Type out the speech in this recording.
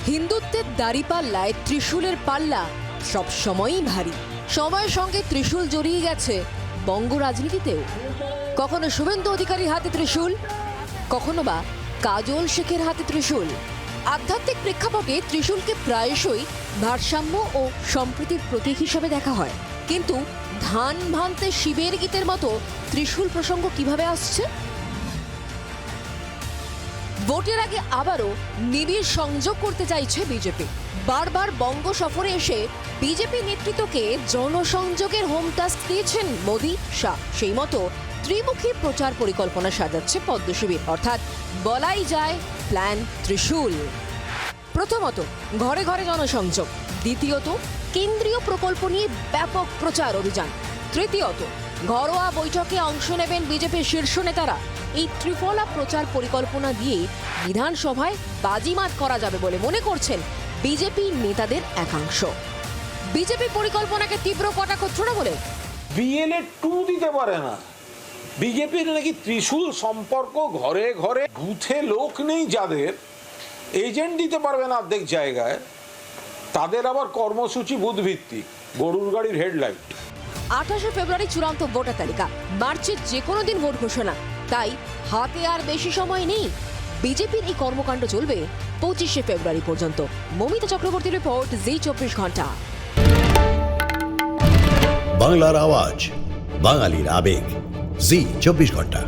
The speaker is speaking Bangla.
হিন্দুত্বের দাড়িপাল্লায় ত্রিশূলের পাল্লা সবসময়ই ভারী। সময়ের সঙ্গে ত্রিশূল জড়িয়ে গেছে বঙ্গ রাজনীতিতেও। কখনো শুভেন্দু অধিকারীর হাতে ত্রিশূল, কখনো বা কাজল শেখের হাতে ত্রিশূল। আধ্যাত্মিক প্রেক্ষাপটে ত্রিশূলকে প্রায়শই ভারসাম্য ও সম্প্রীতির প্রতীক হিসেবে দেখা হয়। কিন্তু ধান ভানতে শিবের গীতের মতো ত্রিশূল প্রসঙ্গ কিভাবে আসছে? ভোটের আগে আবারও নিবিড় সংযোগ করতে চাইছে বিজেপি। বারবার বঙ্গ সফরে এসে বিজেপি নেতৃত্বকে জনসংযোগের হোম টাস্ক দিয়েছেন মোদী, শাহ। সেই মতো ত্রিমুখী প্রচার পরিকল্পনা সাজাচ্ছে পদ্ম শিবির, অর্থাৎ বলাই যায় প্ল্যান ত্রিশূল। প্রথমত, ঘরে ঘরে জনসংযোগ। দ্বিতীয়ত, কেন্দ্রীয় প্রকল্প নিয়ে ব্যাপক প্রচার অভিযান। তৃতীয়ত, ঘরোয়া বৈঠকে অংশ নেবেন বিজেপির শীর্ষ নেতারা। এই ত্রিফলা প্রচার পরিকল্পনা দিয়ে বিধানসভায় বাজিমাত করা যাবে বলে মনে করছেন বিজেপি নেতাদের একাংশ। বিজেপি পরিকল্পনাকে তীব্র কটাক্ষ তৃণমূলে। বিএলএ 2 দিতে পারে না। বিজেপির নাকি ত্রিশূল সম্পর্ক ঘরে ঘরে, বুথে লোক নেই যাদের, এজেন্ট দিতে পারবে না অর্ধেক জায়গায়, তাদের আবার কর্মসূচি বুথ ভিত্তিক, গরুর গাড়ির হেডলাইট। 28 ফেব্রুয়ারি চূড়ান্ত ভোটার তালিকা, মার্চের যে কোনো দিন ভোট ঘোষণা। তাই হাতে আর বেশি সময় নেই। বিজেপির এই কর্মকাণ্ড চলবে 25 ফেব্রুয়ারি পর্যন্ত। মমিতা চক্রবর্তী রিপোর্ট, জি24 ঘন্টা। বাংলার আওয়াজ, বাঙালির আবেগ, জি24 ঘন্টা।